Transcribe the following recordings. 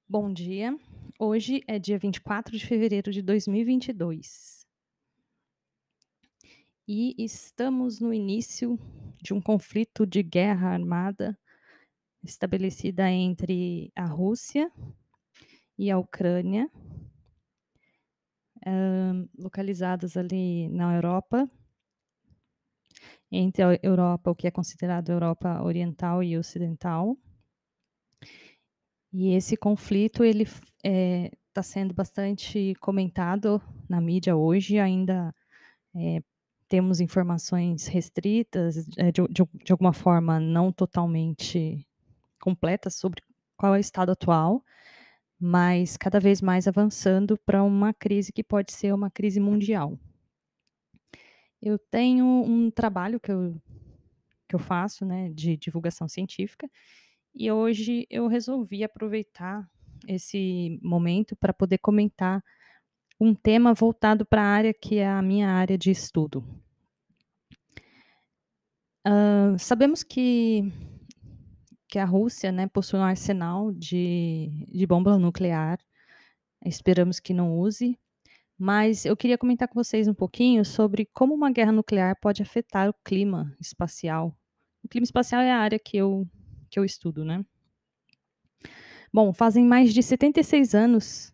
Bom dia. Hoje é dia 24 de fevereiro de 2022 e estamos no início de um conflito de guerra armada estabelecida entre a Rússia e a Ucrânia, localizadas ali na Europa, entre a Europa, o que é considerado Europa Oriental e Ocidental. E esse conflito ele está sendo bastante comentado na mídia hoje, ainda temos informações restritas, de alguma forma não totalmente completas sobre qual é o estado atual, mas cada vez mais avançando para uma crise que pode ser uma crise mundial. Eu tenho um trabalho que eu faço, né, de divulgação científica, e hoje eu resolvi aproveitar esse momento para poder comentar um tema voltado para a área que é a minha área de estudo. Sabemos que a Rússia, né, possui um arsenal de bomba nuclear, esperamos que não use, mas eu queria comentar com vocês um pouquinho sobre como uma guerra nuclear pode afetar o clima espacial. O clima espacial é a área que eu estudo, né. Bom, fazem mais de 76 anos,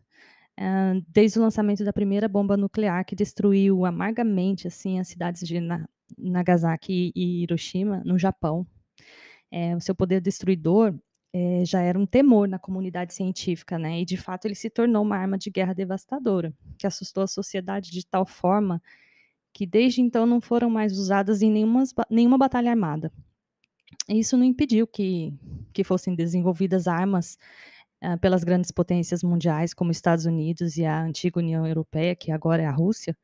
desde o lançamento da primeira bomba nuclear que destruiu amargamente, assim, as cidades de Nagasaki e Hiroshima, no Japão. O seu poder destruidor, já era um temor na comunidade científica, né, e de fato ele se tornou uma arma de guerra devastadora, que assustou a sociedade de tal forma que desde então não foram mais usadas em nenhuma batalha armada. Isso não impediu que fossem desenvolvidas armas, pelas grandes potências mundiais como Estados Unidos e a antiga União Europeia, que agora é a Rússia,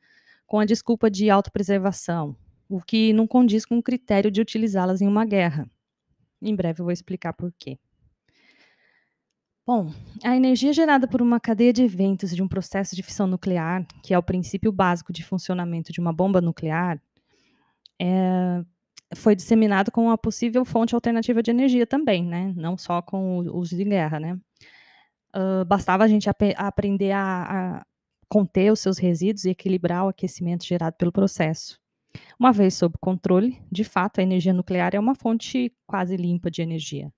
com a desculpa de autopreservação, o que não condiz com o critério de utilizá-las em uma guerra. Em breve eu vou explicar por quê. Bom, a energia gerada por uma cadeia de eventos de um processo de fissão nuclear, que é o princípio básico de funcionamento de uma bomba nuclear, foi disseminado com uma possível fonte alternativa de energia também, né, não só com o uso de guerra, né. Bastava a gente aprender a conter os seus resíduos e equilibrar o aquecimento gerado pelo processo. Uma vez sob controle, de fato, a energia nuclear é uma fonte quase limpa de energia.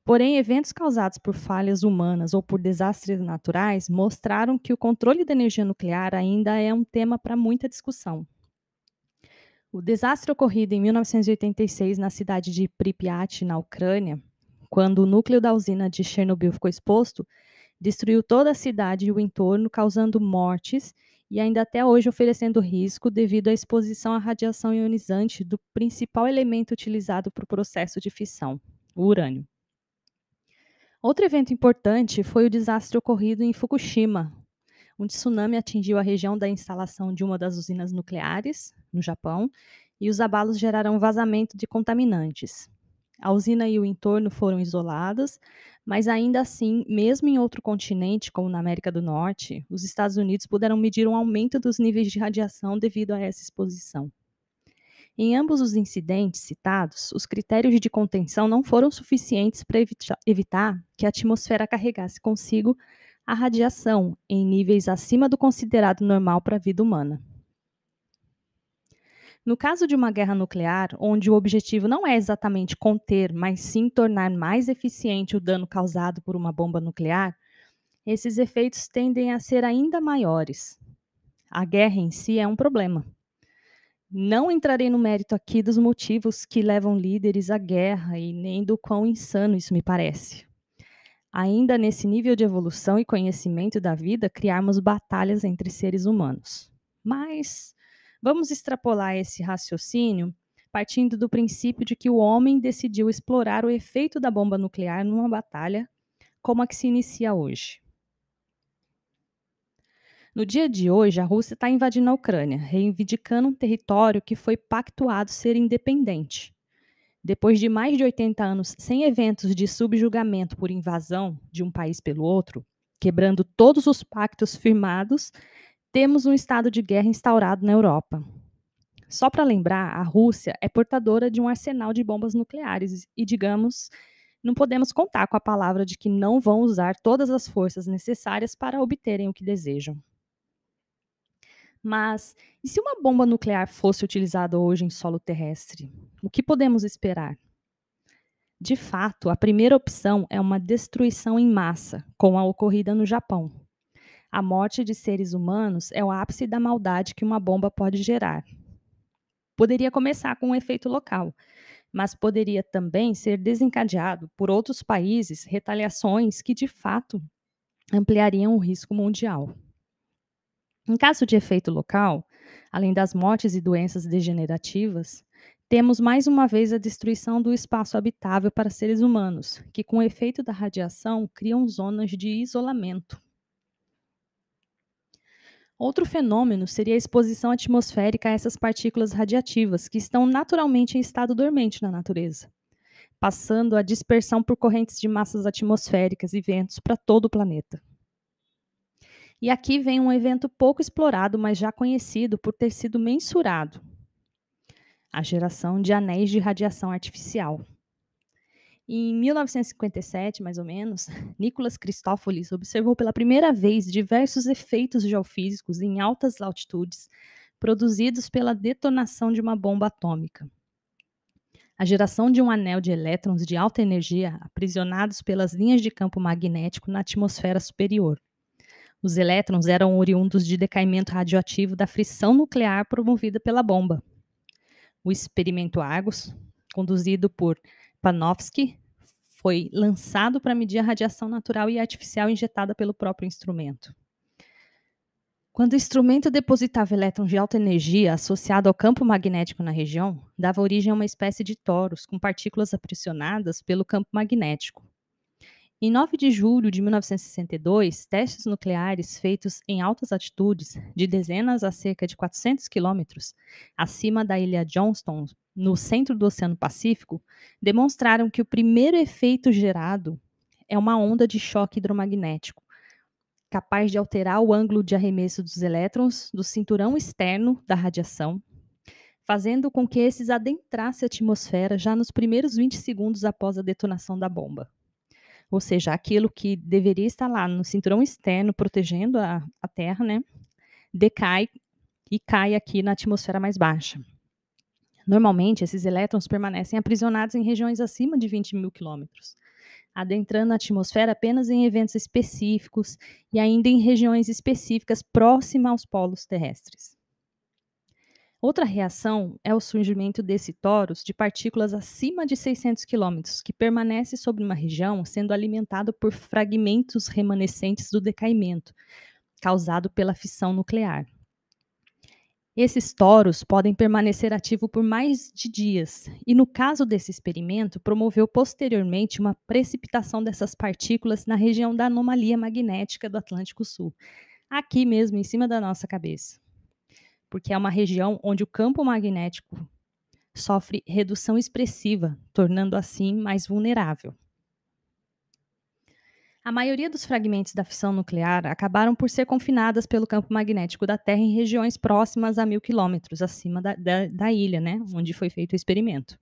Porém, eventos causados por falhas humanas ou por desastres naturais mostraram que o controle da energia nuclear ainda é um tema para muita discussão. O desastre ocorrido em 1986 na cidade de Pripyat, na Ucrânia, quando o núcleo da usina de Chernobyl ficou exposto, destruiu toda a cidade e o entorno, causando mortes e ainda até hoje oferecendo risco devido à exposição à radiação ionizante do principal elemento utilizado para o processo de fissão, o urânio. Outro evento importante foi o desastre ocorrido em Fukushima. Um tsunami atingiu a região da instalação de uma das usinas nucleares, no Japão, e os abalos geraram vazamento de contaminantes. A usina e o entorno foram isolados, mas ainda assim, mesmo em outro continente, como na América do Norte, os Estados Unidos puderam medir um aumento dos níveis de radiação devido a essa exposição. Em ambos os incidentes citados, os critérios de contenção não foram suficientes para evitar que a atmosfera carregasse consigo a radiação em níveis acima do considerado normal para a vida humana. No caso de uma guerra nuclear, onde o objetivo não é exatamente conter, mas sim tornar mais eficiente o dano causado por uma bomba nuclear, esses efeitos tendem a ser ainda maiores. A guerra em si é um problema. Não entrarei no mérito aqui dos motivos que levam líderes à guerra e nem do quão insano isso me parece. Ainda nesse nível de evolução e conhecimento da vida, criarmos batalhas entre seres humanos. Mas vamos extrapolar esse raciocínio partindo do princípio de que o homem decidiu explorar o efeito da bomba nuclear numa batalha como a que se inicia hoje. No dia de hoje, a Rússia está invadindo a Ucrânia, reivindicando um território que foi pactuado ser independente. Depois de mais de 80 anos sem eventos de subjugamento por invasão de um país pelo outro, quebrando todos os pactos firmados, temos um estado de guerra instaurado na Europa. Só para lembrar, a Rússia é portadora de um arsenal de bombas nucleares e, digamos, não podemos contar com a palavra de que não vão usar todas as forças necessárias para obterem o que desejam. Mas e se uma bomba nuclear fosse utilizada hoje em solo terrestre? O que podemos esperar? De fato, a primeira opção é uma destruição em massa, como a ocorrida no Japão. A morte de seres humanos é o ápice da maldade que uma bomba pode gerar. Poderia começar com um efeito local, mas poderia também ser desencadeado por outros países retaliações que, de fato, ampliariam o risco mundial. Em caso de efeito local, além das mortes e doenças degenerativas, temos mais uma vez a destruição do espaço habitável para seres humanos, que, com o efeito da radiação, criam zonas de isolamento. Outro fenômeno seria a exposição atmosférica a essas partículas radiativas, que estão naturalmente em estado dormente na natureza, passando a dispersão por correntes de massas atmosféricas e ventos para todo o planeta. E aqui vem um evento pouco explorado, mas já conhecido por ter sido mensurado: a geração de anéis de radiação artificial. Em 1957, mais ou menos, Nicholas Christopoulos observou pela primeira vez diversos efeitos geofísicos em altas altitudes produzidos pela detonação de uma bomba atômica. A geração de um anel de elétrons de alta energia aprisionados pelas linhas de campo magnético na atmosfera superior. Os elétrons eram oriundos de decaimento radioativo da frição nuclear promovida pela bomba. O experimento Argus, conduzido por Panofsky, foi lançado para medir a radiação natural e artificial injetada pelo próprio instrumento. Quando o instrumento depositava elétrons de alta energia associado ao campo magnético na região, dava origem a uma espécie de torus com partículas aprisionadas pelo campo magnético. Em 9 de julho de 1962, testes nucleares feitos em altas altitudes, de dezenas a cerca de 400 quilômetros, acima da ilha Johnston, no centro do Oceano Pacífico, demonstraram que o primeiro efeito gerado é uma onda de choque hidromagnético, capaz de alterar o ângulo de arremesso dos elétrons do cinturão externo da radiação, fazendo com que esses adentrassem a atmosfera já nos primeiros 20 segundos após a detonação da bomba. Ou seja, aquilo que deveria estar lá no cinturão externo, protegendo a Terra, né, decai e cai aqui na atmosfera mais baixa. Normalmente, esses elétrons permanecem aprisionados em regiões acima de 20 mil quilômetros, adentrando a atmosfera apenas em eventos específicos e ainda em regiões específicas próximas aos polos terrestres. Outra reação é o surgimento desse torus de partículas acima de 600 quilômetros, que permanece sobre uma região sendo alimentado por fragmentos remanescentes do decaimento, causado pela fissão nuclear. Esses torus podem permanecer ativos por mais de dias, e no caso desse experimento, promoveu posteriormente uma precipitação dessas partículas na região da anomalia magnética do Atlântico Sul, aqui mesmo em cima da nossa cabeça, porque é uma região onde o campo magnético sofre redução expressiva, tornando assim mais vulnerável. A maioria dos fragmentos da fissão nuclear acabaram por ser confinadas pelo campo magnético da Terra em regiões próximas a 1000 quilômetros acima da ilha, né, onde foi feito o experimento.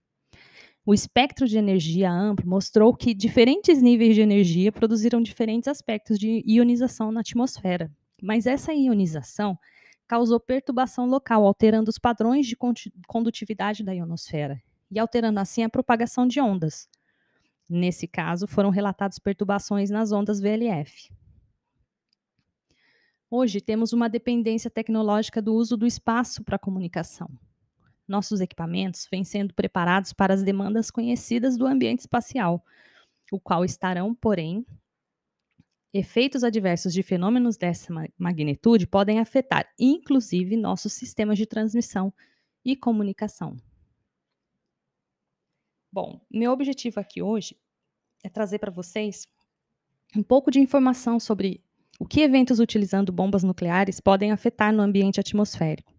O espectro de energia amplo mostrou que diferentes níveis de energia produziram diferentes aspectos de ionização na atmosfera, mas essa ionização causou perturbação local, alterando os padrões de condutividade da ionosfera e alterando assim a propagação de ondas. Nesse caso, foram relatadas perturbações nas ondas VLF. Hoje, temos uma dependência tecnológica do uso do espaço para a comunicação. Nossos equipamentos vêm sendo preparados para as demandas conhecidas do ambiente espacial, o qual estarão, porém, efeitos adversos de fenômenos dessa magnitude podem afetar, inclusive, nossos sistemas de transmissão e comunicação. Bom, meu objetivo aqui hoje é trazer para vocês um pouco de informação sobre o que eventos utilizando bombas nucleares podem afetar no ambiente atmosférico.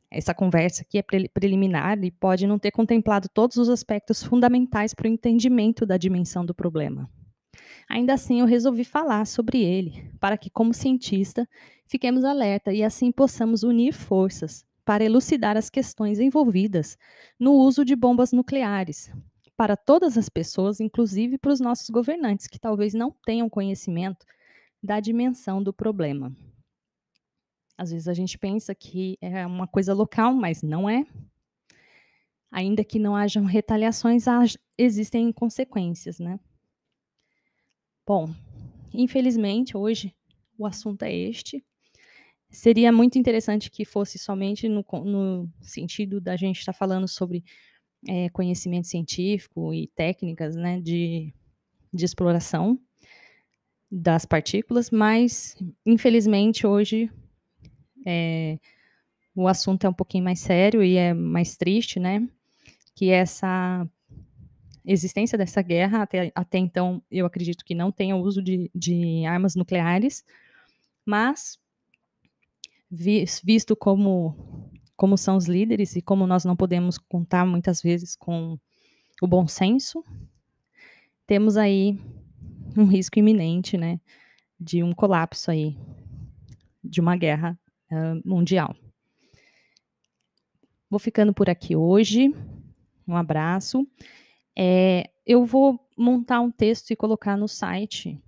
Essa conversa aqui é preliminar e pode não ter contemplado todos os aspectos fundamentais para o entendimento da dimensão do problema. Ainda assim, eu resolvi falar sobre ele, para que, como cientista, fiquemos alerta e assim possamos unir forças para elucidar as questões envolvidas no uso de bombas nucleares, para todas as pessoas, inclusive para os nossos governantes, que talvez não tenham conhecimento da dimensão do problema. Às vezes a gente pensa que é uma coisa local, mas não é. Ainda que não hajam retaliações, existem consequências, né. Bom, infelizmente hoje o assunto é este. Seria muito interessante que fosse somente no sentido da gente estar falando sobre, conhecimento científico e técnicas, né, de exploração das partículas, mas infelizmente hoje, o assunto é um pouquinho mais sério e é mais triste, né, que essa existência dessa guerra, até então eu acredito que não tenha uso de armas nucleares, mas visto como são os líderes e como nós não podemos contar muitas vezes com o bom senso, temos aí um risco iminente, né, de um colapso aí, de uma guerra, mundial. Vou ficando por aqui hoje, um abraço. Eu vou montar um texto e colocar no site,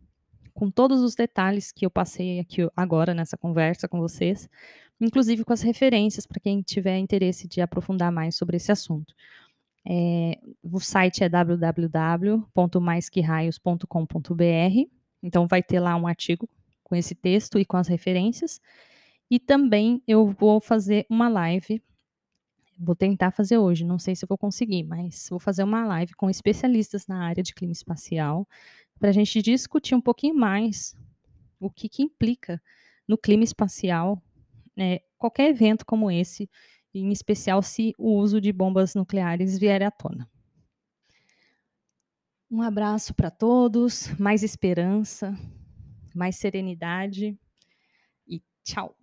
com todos os detalhes que eu passei aqui agora nessa conversa com vocês, inclusive com as referências para quem tiver interesse de aprofundar mais sobre esse assunto. O site é www.maisqueraios.com.br, então vai ter lá um artigo com esse texto e com as referências, e também eu vou fazer uma live, vou tentar fazer hoje, não sei se eu vou conseguir, mas vou fazer uma live com especialistas na área de clima espacial, para a gente discutir um pouquinho mais o que implica no clima espacial, qualquer evento como esse, em especial se o uso de bombas nucleares vier à tona. Um abraço para todos, mais esperança, mais serenidade e tchau.